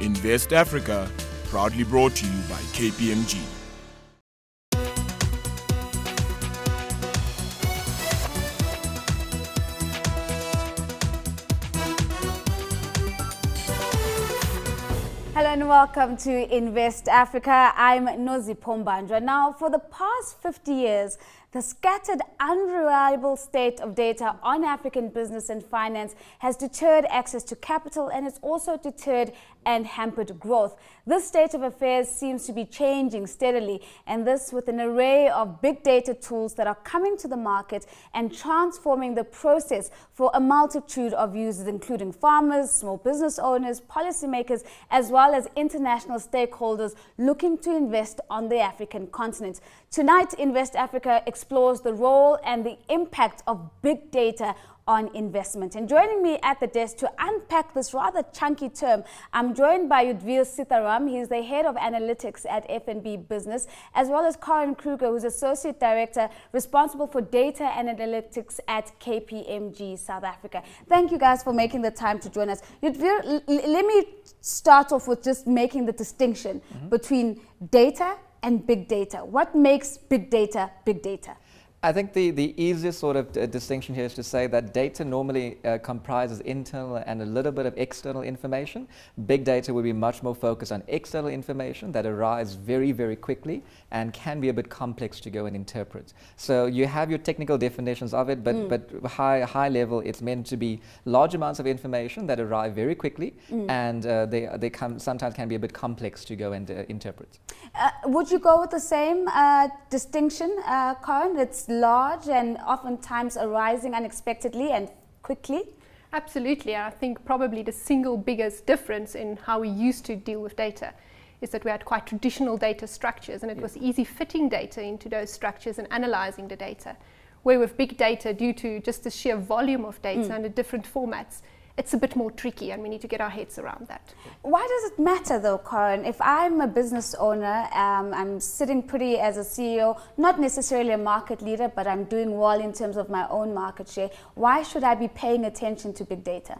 Invest Africa, proudly brought to you by KPMG. Hello and welcome to Invest Africa. I'm Nozi Pombandra. Now, for the past 50 years, the scattered, unreliable state of data on African business and finance has deterred access to capital, and it's also deterred and hampered growth. This state of affairs seems to be changing steadily, and this with an array of big data tools that are coming to the market and transforming the process for a multitude of users, including farmers, small business owners, policymakers, as well as international stakeholders looking to invest on the African continent. Tonight, Invest Africa explores the role and the impact of big data on investment. And joining me at the desk to unpack this rather chunky term, I'm joined by Udvir Sitharam. He's the head of analytics at F&B Business, as well as Karen Kruger, who's associate director responsible for data and analytics at KPMG South Africa. Thank you guys for making the time to join us. Udvir, let me start off with just making the distinction between data and big data. What makes big data big data? I think the easiest sort of distinction here is to say that data normally comprises internal and a little bit of external information. Big data will be much more focused on external information that arrives very, very quickly and can be a bit complex to go and interpret. So you have your technical definitions of it, but high level, it's meant to be large amounts of information that arrive very quickly, and they sometimes can be a bit complex to go and interpret. Would you go with the same distinction, Karen? It's large and oftentimes arising unexpectedly and quickly? Absolutely. I think probably the single biggest difference in how we used to deal with data is that we had quite traditional data structures, and it was easy fitting data into those structures and analyzing the data. Where with big data, due to just the sheer volume of data and the different formats, it's a bit more tricky, and we need to get our heads around that. Why does it matter though, Karen? If I'm a business owner, I'm sitting pretty as a CEO, not necessarily a market leader, but I'm doing well in terms of my own market share. Why should I be paying attention to big data?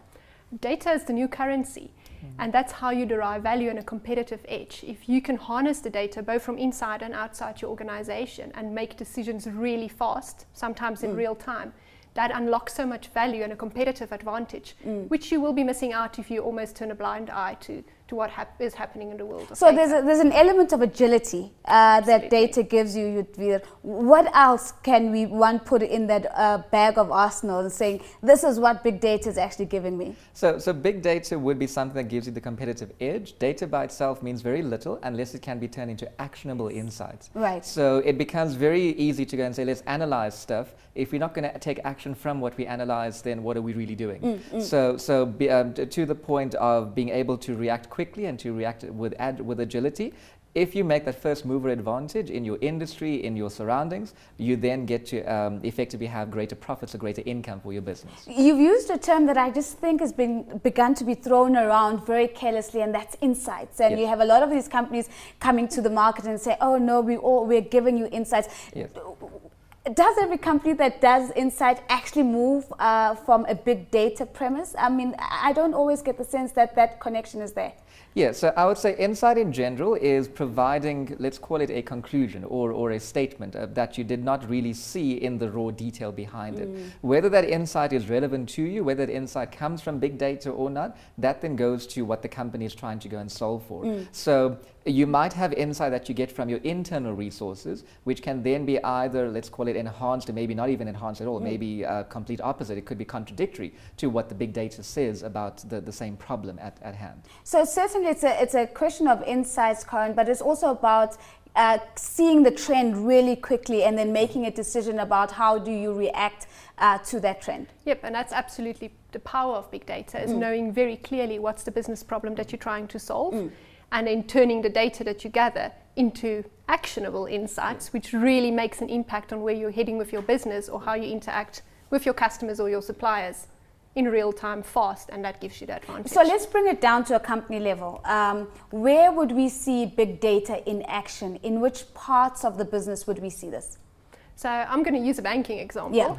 Data is the new currency, and that's how you derive value and a competitive edge. If you can harness the data both from inside and outside your organization and make decisions really fast, sometimes in real time, that unlocks so much value and a competitive advantage, which you will be missing out if you almost turn a blind eye to what is happening in the world of so data. there's an element of agility that data gives you, Udvir. What else can one put in that bag of arsenal and saying, this is what big data is actually giving me? So big data would be something that gives you the competitive edge. Data by itself means very little unless it can be turned into actionable insights. Right. So it becomes very easy to go and say, let's analyze stuff. If we're not going to take action from what we analyze, then what are we really doing? So to the point of being able to react quickly and to react with agility, if you make that first mover advantage in your industry, in your surroundings, you then get to effectively have greater profits or greater income for your business. You've used a term that I just think has begun to be thrown around very carelessly, and that's insights. And you have a lot of these companies coming to the market and say, oh no, we're giving you insights. Yes. Does every company that does insight actually move from a big data premise? I mean, I don't always get the sense that that connection is there. Yeah, so I would say insight in general is providing, let's call it a conclusion or a statement that you did not really see in the raw detail behind it. Whether that insight is relevant to you, whether that insight comes from big data or not, that then goes to what the company is trying to go and solve for. So you might have insight that you get from your internal resources, which can then be either, let's call it enhanced, or maybe not even enhanced at all, maybe complete opposite. It could be contradictory to what the big data says about the same problem at hand. So certainly it's a question of insights, Karen, but it's also about seeing the trend really quickly and then making a decision about how do you react to that trend. Yep, and that's absolutely the power of big data, is knowing very clearly what's the business problem that you're trying to solve, and then turning the data that you gather into actionable insights, which really makes an impact on where you're heading with your business or how you interact with your customers or your suppliers in real time, fast, and that gives you that advantage. So let's bring it down to a company level. Where would we see big data in action? In which parts of the business would we see this? So I'm going to use a banking example.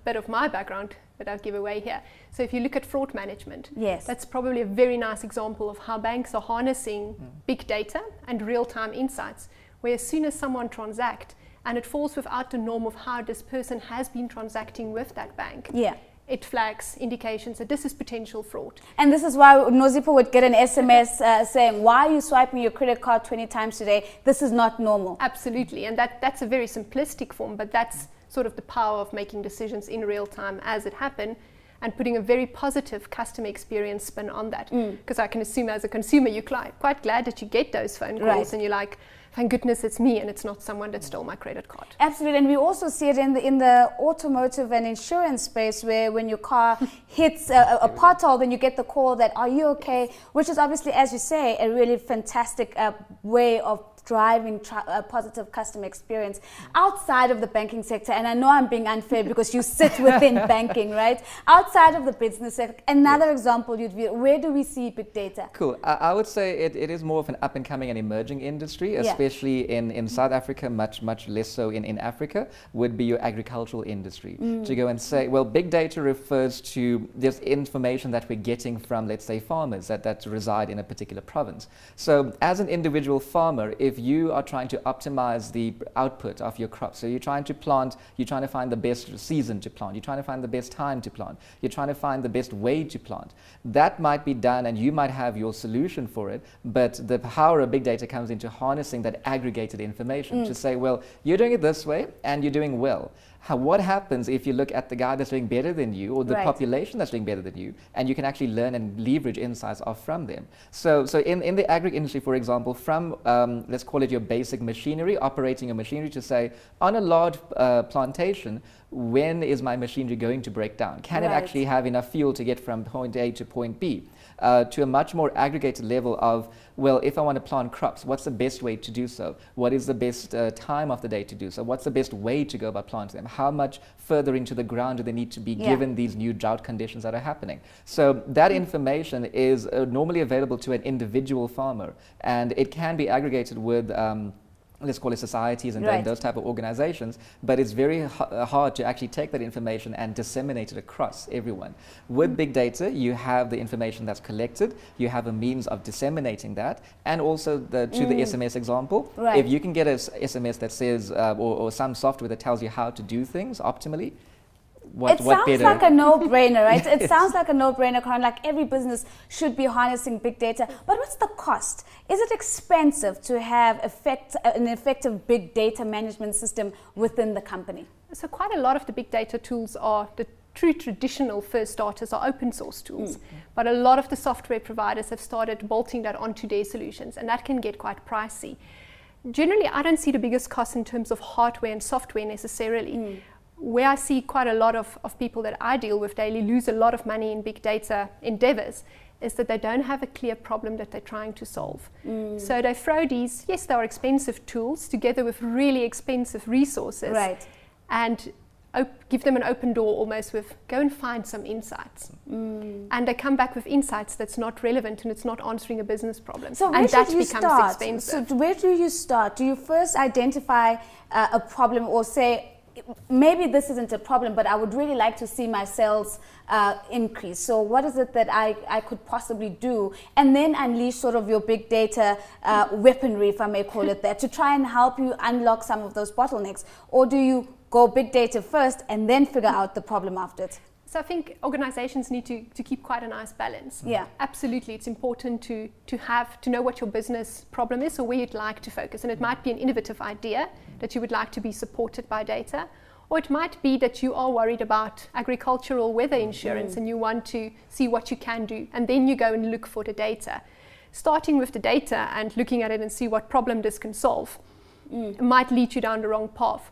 Bit of my background that I give away here. So if you look at fraud management, yes, that's probably a very nice example of how banks are harnessing big data and real-time insights, where as soon as someone transacts, and it falls without the norm of how this person has been transacting with that bank, yeah, it flags indications that this is potential fraud. And this is why Nozipho would get an SMS saying, why are you swiping your credit card 20 times today? This is not normal. Absolutely, and that's a very simplistic form, but that's sort of the power of making decisions in real time as it happen, and putting a very positive customer experience spin on that. Because I can assume as a consumer, you're quite glad that you get those phone calls, right, and you're like, thank goodness it's me and it's not someone that stole my credit card. Absolutely, and we also see it in the automotive and insurance space, where when your car hits a pothole, then you get the call that, are you okay? Which is obviously, as you say, a really fantastic way of driving a positive customer experience outside of the banking sector. And I know I'm being unfair because you sit within banking, right? Outside of the business sector, another example you'd be, where do we see big data? Cool. I would say it is more of an up and coming and emerging industry, especially in South Africa, much less so in Africa, would be your agricultural industry. To go and say, well, big data refers to this information that we're getting from, let's say, farmers that reside in a particular province. So as an individual farmer, if you are trying to optimize the output of your crops, so you're trying to plant, you're trying to find the best season to plant, you're trying to find the best time to plant, you're trying to find the best way to plant, that might be done and you might have your solution for it, but the power of big data comes into harnessing that aggregated information to say, well, you're doing it this way and you're doing well. What happens if you look at the guy that's doing better than you, or the population that's doing better than you, and you can actually learn and leverage insights off from them? So in the agri industry, for example, from let's call it your basic machinery, operating a machinery, to say, on a large plantation, when is my machinery going to break down? Can it actually have enough fuel to get from point A to point B? To a much more aggregated level of, well, if I want to plant crops, what's the best way to do so? What is the best time of the day to do so? What's the best way to go about planting them? How much further into the ground do they need to be given these new drought conditions that are happening? So that information is normally available to an individual farmer, and it can be aggregated with let's call it societies and those type of organizations, but it's very hard to actually take that information and disseminate it across everyone. With big data, you have the information that's collected, you have a means of disseminating that, and also the SMS example, if you can get an SMS that says, or some software that tells you how to do things optimally, it sounds like a no-brainer, right? It sounds like a no-brainer, kind of like every business should be harnessing big data. But what's the cost? Is it expensive to have an effective big data management system within the company? So quite a lot of the big data tools are the true traditional first starters are open source tools, but a lot of the software providers have started bolting that onto their solutions, and that can get quite pricey. Generally, I don't see the biggest cost in terms of hardware and software necessarily. Where I see quite a lot of people that I deal with daily lose a lot of money in big data endeavors is that they don't have a clear problem that they're trying to solve. So they throw these, yes, they are expensive tools together with really expensive resources, and give them an open door almost with, go and find some insights. And they come back with insights that's not relevant and it's not answering a business problem. So where should you start? So where do you start? Do you first identify a problem, or say, maybe this isn't a problem, but I would really like to see my sales increase. So what is it that I could possibly do? And then unleash sort of your big data weaponry, if I may call it that, to try and help you unlock some of those bottlenecks? Or do you go big data first and then figure out the problem after it? So I think organizations need to keep quite a nice balance. Yeah, absolutely. It's important to know what your business problem is or where you'd like to focus. And it might be an innovative idea that you would like to be supported by data, or it might be that you are worried about agricultural weather insurance and you want to see what you can do, and then you go and look for the data. Starting with the data and looking at it and see what problem this can solve might lead you down the wrong path.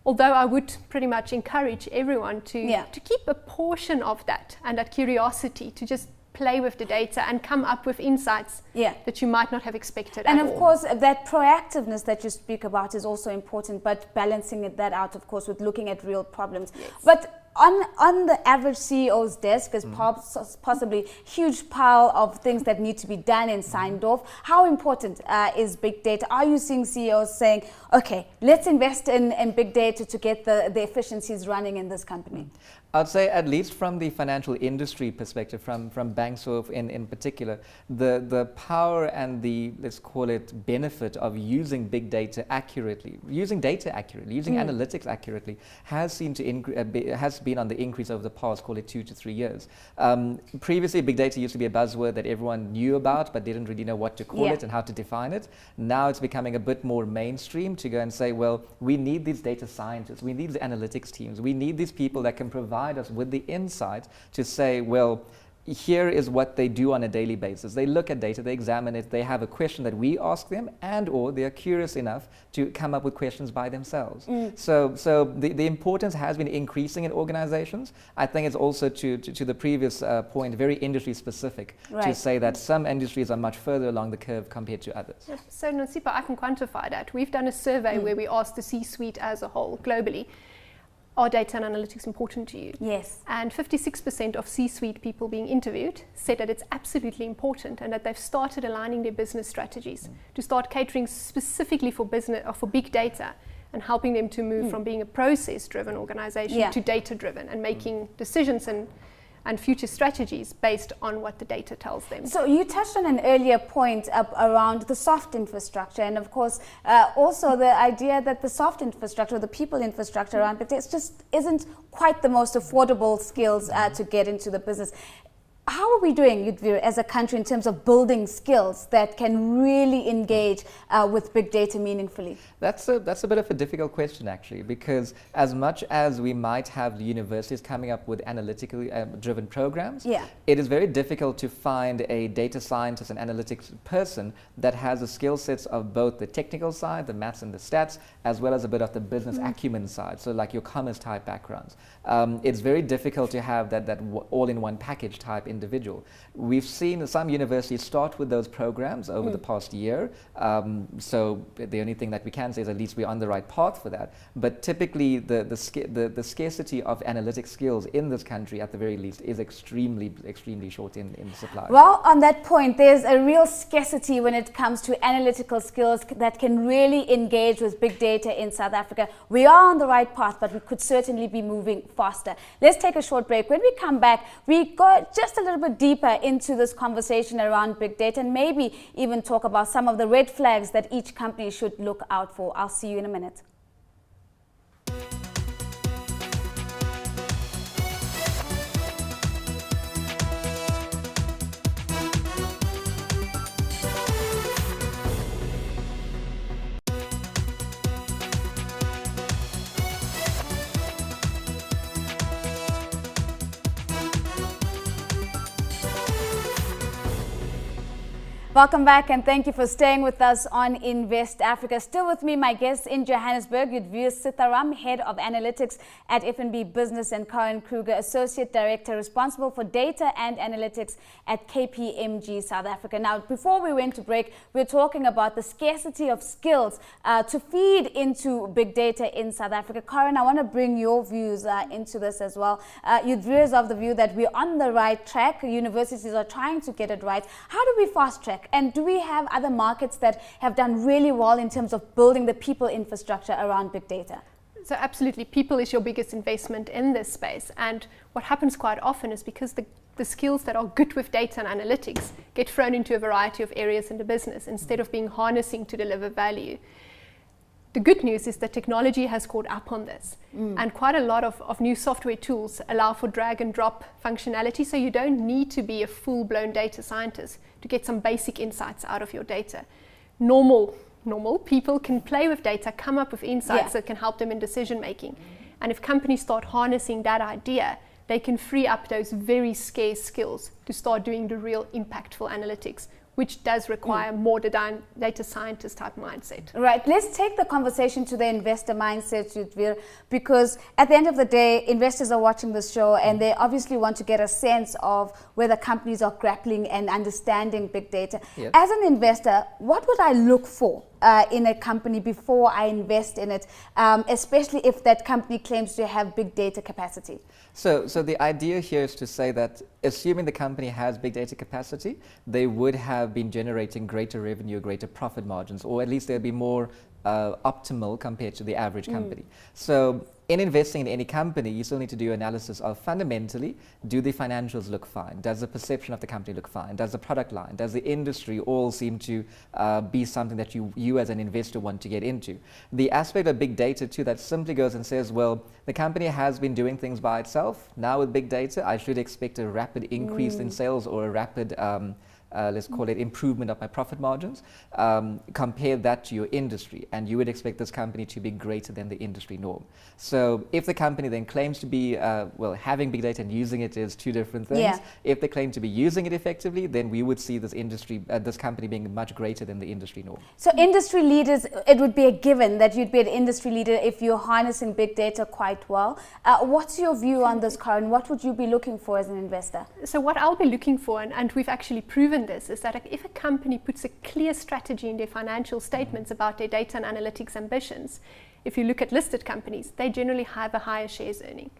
Although I would pretty much encourage everyone to keep a portion of that and that curiosity, to just play with the data and come up with insights that you might not have expected and at of all. course, that proactiveness that you speak about is also important, but balancing that out, of course, with looking at real problems. But on the average CEO's desk is possibly huge pile of things that need to be done and signed off. How important is big data? Are you seeing CEOs saying, okay, let's invest in big data to get the efficiencies running in this company? I'd say, at least from the financial industry perspective, from banks in particular, the power and the, let's call it, benefit of using big data accurately, using analytics accurately, has been on the increase over the past, call it 2 to 3 years. Previously, big data used to be a buzzword that everyone knew about, but didn't really know what to call it and how to define it. Now it's becoming a bit more mainstream to go and say, well, we need these data scientists, we need the analytics teams, we need these people that can provide us with the insight to say, well, here is what they do on a daily basis. They look at data, they examine it, they have a question that we ask them, and or they are curious enough to come up with questions by themselves. So the importance has been increasing in organizations. I think it's also, to the previous point, very industry specific, to say that some industries are much further along the curve compared to others. So Nosipa, I can quantify that. We've done a survey where we asked the C-suite as a whole globally, are data and analytics important to you? Yes. And 56% of C-suite people being interviewed said that it's absolutely important and that they've started aligning their business strategies to start catering specifically for business or for big data and helping them to move from being a process-driven organization to data-driven and making decisions and future strategies based on what the data tells them. So you touched on an earlier point around the soft infrastructure, and of course also the idea that the soft infrastructure, the people infrastructure around it, just isn't quite the most affordable skills to get into the business. How are we doing, Yudhvir, as a country in terms of building skills that can really engage with big data meaningfully? That's a bit of a difficult question, actually, because as much as we might have the universities coming up with analytically driven programs, it is very difficult to find a data scientist and analytics person that has the skill sets of both the technical side, the maths and the stats, as well as a bit of the business acumen side, so like your commerce type backgrounds. It's very difficult to have that all-in-one package type individual. We've seen some universities start with those programs over the past year, so the only thing that we can say is at least we're on the right path for that. But typically the scarcity of analytic skills in this country, at the very least, is extremely short in supply. Well, on that point, there's a real scarcity when it comes to analytical skills that can really engage with big data in South Africa. We are on the right path, but we could certainly be moving faster. Let's take a short break. When we come back, we go just a little bit deeper into this conversation around big data and maybe even talk about some of the red flags that each company should look out for. I'll see you in a minute. Welcome back and thank you for staying with us on Invest Africa. Still with me, my guest in Johannesburg, Yudhvir Sitharam, Head of Analytics at FNB Business, and Karen Kruger, Associate Director responsible for Data and Analytics at KPMG South Africa. Now, before we went to break, we were talking about the scarcity of skills to feed into big data in South Africa. Karen, I want to bring your views into this as well. Yudhvir is of the view that we're on the right track. Universities are trying to get it right. How do we fast track? And do we have other markets that have done really well in terms of building the people infrastructure around big data? So absolutely, people is your biggest investment in this space. And what happens quite often is because the skills that are good with data and analytics get thrown into a variety of areas in the business instead of being harnessing to deliver value. The good news is that technology has caught up on this, and quite a lot of new software tools allow for drag and drop functionality, so you don't need to be a full-blown data scientist to get some basic insights out of your data. Normal people can play with data, come up with insights that can help them in decision making. And if companies start harnessing that idea, they can free up those very scarce skills to start doing the real impactful analytics, which does require more data scientist type mindset. Right, let's take the conversation to the investor mindset, Yudhvir, because at the end of the day, investors are watching this show and they obviously want to get a sense of whether companies are grappling and understanding big data. Yes. As an investor, what would I look for in a company before I invest in it, especially if that company claims to have big data capacity? So the idea here is to say that assuming the company has big data capacity, they would have been generating greater revenue, greater profit margins, or at least they'll be more optimal compared to the average company. So in investing in any company, you still need to do analysis of fundamentally, do the financials look fine? Does the perception of the company look fine? Does the product line, does the industry all seem to be something that you as an investor want to get into? The aspect of big data too that simply goes and says, well, the company has been doing things by itself. Now with big data, I should expect a rapid increase in sales or a rapid let's call it improvement of my profit margins. Compare that to your industry, and you would expect this company to be greater than the industry norm. So if the company then claims to be, well, having big data and using it is two different things. Yeah. If they claim to be using it effectively, then we would see this industry, this company being much greater than the industry norm. So industry leaders, it would be a given that you'd be an industry leader if you're harnessing big data quite well. What's your view on this, Karen? What would you be looking for as an investor? So what I'll be looking for, and we've actually proven this, is that if a company puts a clear strategy in their financial statements about their data and analytics ambitions, if you look at listed companies, they generally have a higher shares earning.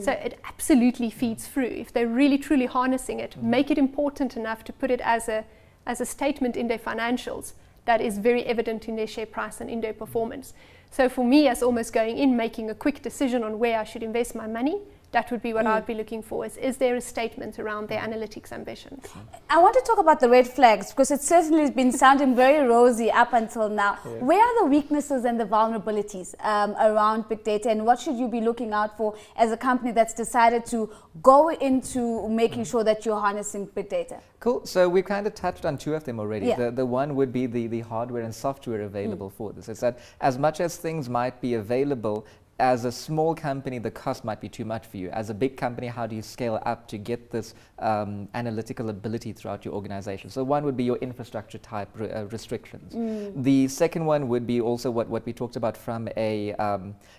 So it absolutely feeds through. If they're really truly harnessing it, make it important enough to put it as a statement in their financials that is very evident in their share price and in their performance. So for me, as almost going in, making a quick decision on where I should invest my money, that would be what I'd be looking for. Is there a statement around their analytics ambitions? I want to talk about the red flags, because it certainly has been sounding very rosy up until now. Where are the weaknesses and the vulnerabilities around big data, and what should you be looking out for as a company that's decided to go into making sure that you're harnessing big data? Cool. So we've kind of touched on two of them already. Yeah. The one would be the hardware and software available for this. It's that as much as things might be available, as a small company, the cost might be too much for you. As a big company, how do you scale up to get this analytical ability throughout your organization? So one would be your infrastructure type restrictions. The second one would be also what we talked about from a,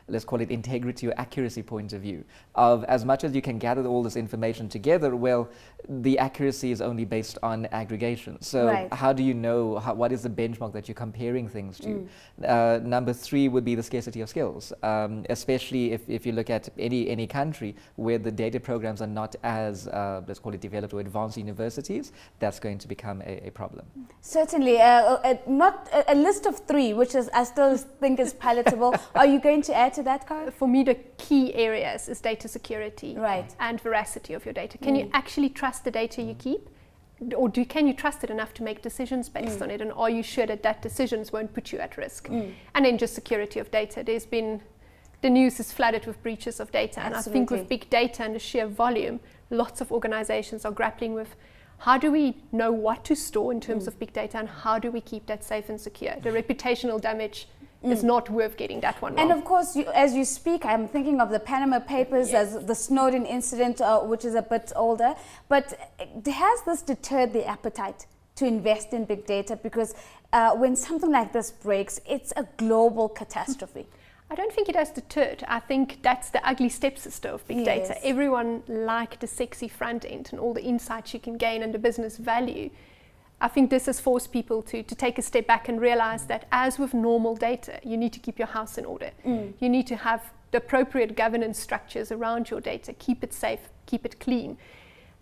let's call it integrity or accuracy point of view. Of as much as you can gather all this information together, well, the accuracy is only based on aggregation. So how do you know, what is the benchmark that you're comparing things to? Number three would be the scarcity of skills. Especially if you look at any country where the data programs are not as, let's call it developed or advanced universities, that's going to become a problem. Certainly. Not a list of three, which is I still think is palatable. Are you going to add to that, Karen? For me, the key areas is data security and veracity of your data. Can you actually trust the data you keep? Or can you trust it enough to make decisions based on it? And are you sure that decisions won't put you at risk? And then just security of data. There's been the news is flooded with breaches of data. And I think with big data and the sheer volume, lots of organizations are grappling with how do we know what to store in terms of big data, and how do we keep that safe and secure? The reputational damage is not worth getting that one wrong. And of course, as you speak, I'm thinking of the Panama Papers, as the Snowden incident, which is a bit older. But has this deterred the appetite to invest in big data? Because when something like this breaks, it's a global catastrophe. I don't think it has deterred. I think that's the ugly stepsister of big data. Everyone liked the sexy front end and all the insights you can gain and the business value. I think this has forced people to take a step back and realize that, as with normal data, you need to keep your house in order. You need to have the appropriate governance structures around your data, keep it safe, keep it clean.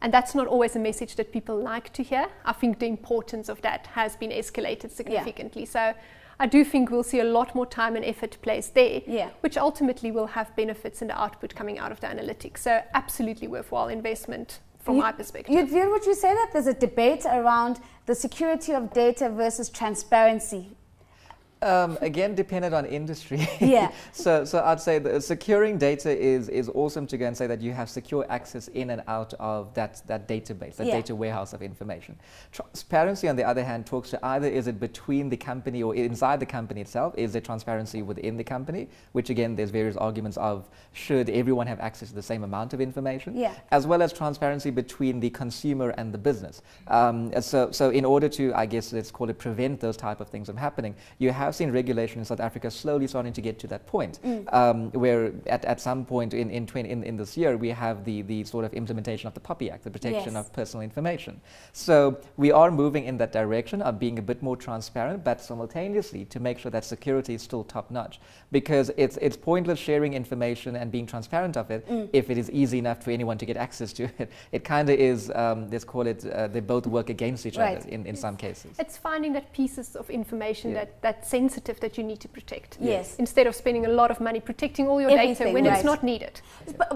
And that's not always a message that people like to hear. I think the importance of that has been escalated significantly. So I do think we'll see a lot more time and effort placed there, which ultimately will have benefits in the output coming out of the analytics. So absolutely worthwhile investment from my perspective. Would you say that there's a debate around the security of data versus transparency? Again, dependent on industry. So I'd say that securing data is awesome to go and say that you have secure access in and out of that database, that data warehouse of information. Transparency, on the other hand, talks to either is it between the company or inside the company itself, is there transparency within the company, which again, there's various arguments of should everyone have access to the same amount of information, as well as transparency between the consumer and the business. So in order to, I guess, let's call it prevent those type of things from happening, you have seen regulation in South Africa slowly starting to get to that point, where at some point in this year we have the sort of implementation of the POPI Act, the protection of personal information. So we are moving in that direction of being a bit more transparent, but simultaneously to make sure that security is still top notch, because it's pointless sharing information and being transparent of it if it is easy enough for anyone to get access to it. It kind of is, let's call it, they both work against each other in some cases. It's finding that pieces of information that sensitive that you need to protect. Yes. Instead of spending a lot of money protecting all your data when it's not needed.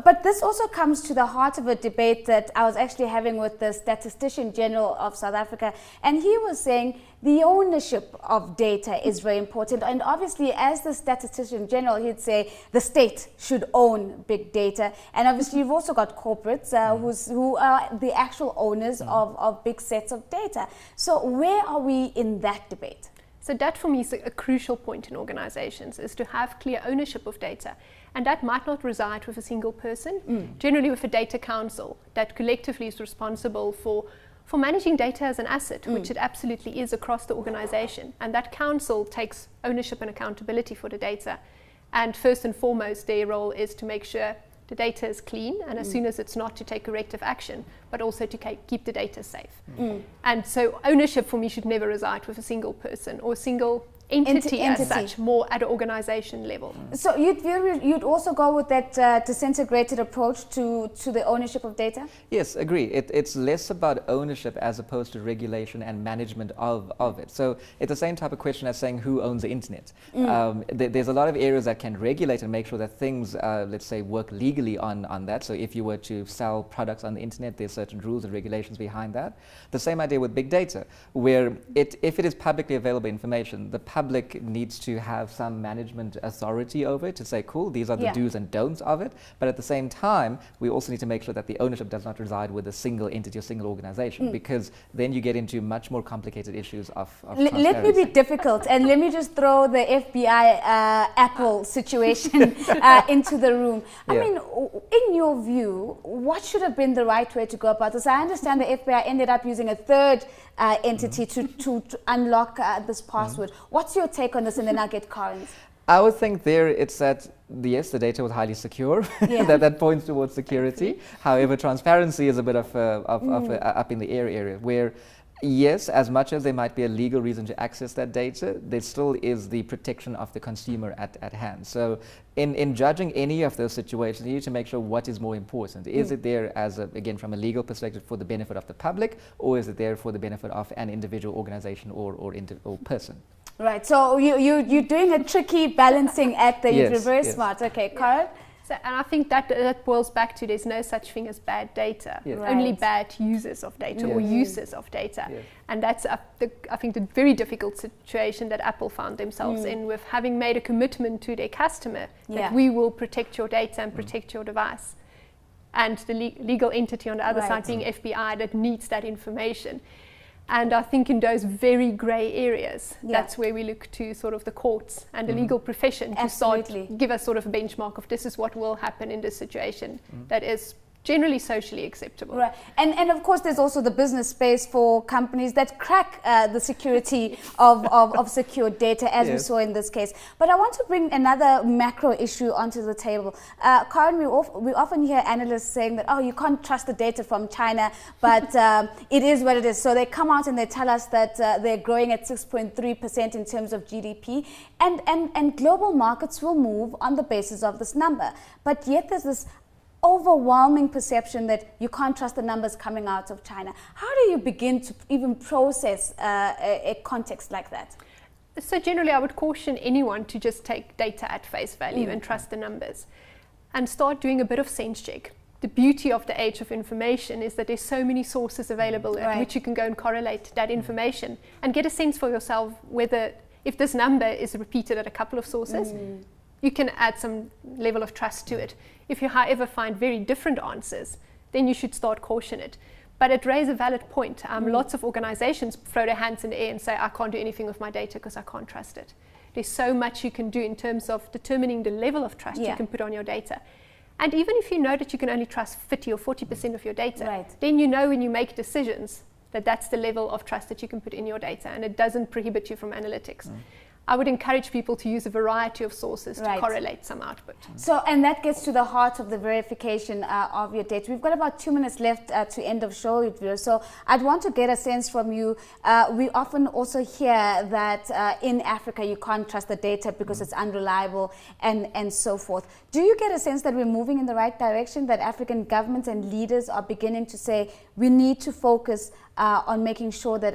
But this also comes to the heart of a debate that I was actually having with the Statistician General of South Africa, and he was saying the ownership of data is very important. And obviously, as the Statistician General, he'd say the state should own big data. And obviously, you've also got corporates who are the actual owners of big sets of data. So where are we in that debate? So that for me is a crucial point in organizations, is to have clear ownership of data. And that might not reside with a single person, generally with a data council that collectively is responsible for managing data as an asset, which it absolutely is across the organization. And that council takes ownership and accountability for the data. And first and foremost, their role is to make sure the data is clean, and as soon as it's not, to take corrective action, but also to keep the data safe. And so ownership for me should never reside with a single person or a single entity as such, more at an organization level. So you'd also go with that disintegrated approach to the ownership of data? Yes, agree. It's less about ownership as opposed to regulation and management of it. So it's the same type of question as saying who owns the internet. There's a lot of areas that can regulate and make sure that things, let's say, work legally on that. So if you were to sell products on the internet, there's certain rules and regulations behind that. The same idea with big data, where if it is publicly available information, the public needs to have some management authority over it to say, cool, these are the do's and don'ts of it. But at the same time, we also need to make sure that the ownership does not reside with a single entity or single organization, because then you get into much more complicated issues of transparency. Let me be difficult, and let me just throw the FBI Apple situation into the room. I mean, in your view, what should have been the right way to go about this? I understand the FBI ended up using a third entity to unlock this password. What's your take on this? And then I'll get Karen's. I would think there it's that, yes, the data was highly secure. that points towards security. However, transparency is a bit of up in the air area where, yes, as much as there might be a legal reason to access that data, there still is the protection of the consumer at hand. So in judging any of those situations, you need to make sure what is more important. Is it there as, again, from a legal perspective for the benefit of the public, or is it there for the benefit of an individual organization or person? Right, so you're doing a tricky balancing act there. You're very smart. Okay, Karen? So, and I think that boils back to there's no such thing as bad data, only bad users of data or uses of data. And that's, I think, the very difficult situation that Apple found themselves in, with having made a commitment to their customer that we will protect your data and protect your device. And the legal entity on the other side being FBI that needs that information. And I think in those very grey areas, that's where we look to sort of the courts and the legal profession to start give us sort of a benchmark of this is what will happen in this situation that is generally socially acceptable. Right. And of course, there's also the business space for companies that crack the security of secure data, as we saw in this case. But I want to bring another macro issue onto the table. Karen, we often hear analysts saying that, oh, you can't trust the data from China, but it is what it is. So they come out and they tell us that they're growing at 6.3% in terms of GDP, and global markets will move on the basis of this number. But yet there's this overwhelming perception that you can't trust the numbers coming out of China. How do you begin to even process a context like that? So generally I would caution anyone to just take data at face value and trust the numbers and start doing a bit of sense check. The beauty of the age of information is that there's so many sources available at which you can go and correlate that information and get a sense for yourself whether, if this number is repeated at a couple of sources, you can add some level of trust to it. If you, however, find very different answers, then you should start caution it. But it raises a valid point. Lots of organizations throw their hands in the air and say, I can't do anything with my data because I can't trust it. There's so much you can do in terms of determining the level of trust you can put on your data. And even if you know that you can only trust 50 or 40% of your data, then you know when you make decisions that that's the level of trust that you can put in your data, and it doesn't prohibit you from analytics. I would encourage people to use a variety of sources to correlate some output. So, and that gets to the heart of the verification of your data. We've got about 2 minutes left to end of show. So I'd want to get a sense from you. We often also hear that in Africa you can't trust the data because it's unreliable and so forth. Do you get a sense that we're moving in the right direction, that African governments and leaders are beginning to say we need to focus on making sure that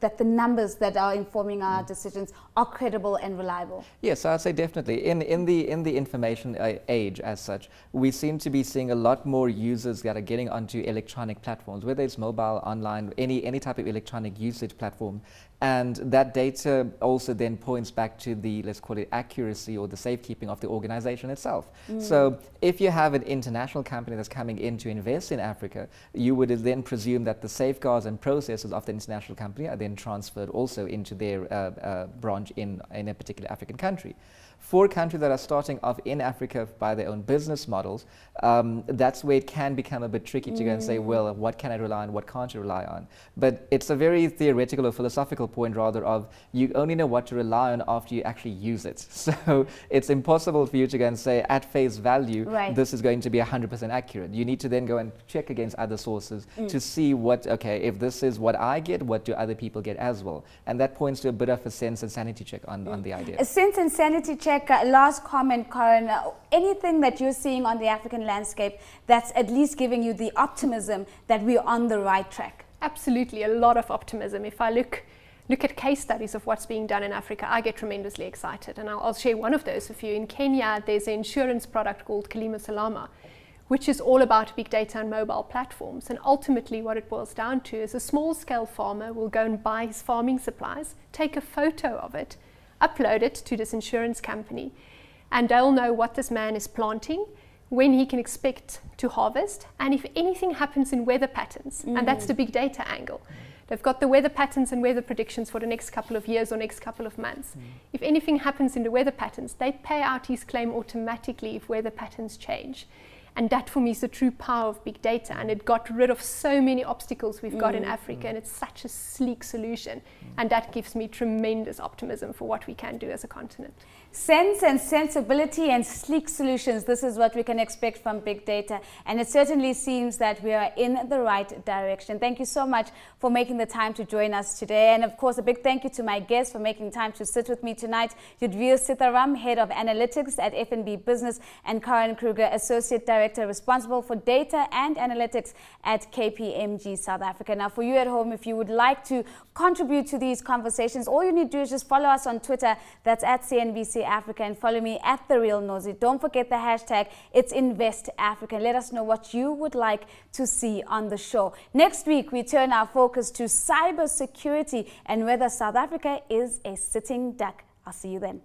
that the numbers that are informing our decisions are credible and reliable? Yes, I'd say definitely. In the information age as such, we seem to be seeing a lot more users that are getting onto electronic platforms, whether it's mobile, online, any type of electronic usage platform. And that data also then points back to the, let's call it, accuracy or the safekeeping of the organization itself. So if you have an international company that's coming in to invest in Africa, you would then presume that the safeguards and processes of the international company are then transferred also into their branch in a particular African country. For countries that are starting off in Africa by their own business models, that's where it can become a bit tricky to go and say, well, what can I rely on, what can't you rely on? But it's a very theoretical or philosophical point rather of you only know what to rely on after you actually use it. So it's impossible for you to go and say at face value, this is going to be 100% accurate. You need to then go and check against other sources to see what, okay, if this is what I get, what do other people get as well? And that points to a bit of a sense and sanity check on the idea. A sense and sanity check. Last comment, Karen. Anything that you're seeing on the African landscape that's at least giving you the optimism that we're on the right track? Absolutely, a lot of optimism. If I look at case studies of what's being done in Africa, I get tremendously excited. And I'll share one of those with you. In Kenya, there's an insurance product called Kalima Salama, which is all about big data and mobile platforms. And ultimately what it boils down to is a small-scale farmer will go and buy his farming supplies, take a photo of it, upload it to this insurance company, and they'll know what this man is planting, when he can expect to harvest, and if anything happens in weather patterns. And that's the big data angle. They've got the weather patterns and weather predictions for the next couple of years or next couple of months. If anything happens in the weather patterns, they pay out his claim automatically if weather patterns change. And that for me is the true power of big data, and it got rid of so many obstacles we've got in Africa, and it's such a sleek solution, and that gives me tremendous optimism for what we can do as a continent. Sense and sensibility and sleek solutions, this is what we can expect from big data, and it certainly seems that we are in the right direction. Thank you so much for making the time to join us today, and of course a big thank you to my guests for making time to sit with me tonight. Yudhvir Sitharam, Head of Analytics at FNB Business, and Karen Kruger, Associate Director responsible for data and analytics at KPMG South Africa. Now for you at home, if you would like to contribute to these conversations, all you need to do is just follow us on Twitter, that's at CNBC Africa, and follow me at The Real Nosy. Don't forget the hashtag, it's Invest Africa. Let us know what you would like to see on the show. Next week, we turn our focus to cyber security and whether South Africa is a sitting duck. I'll see you then.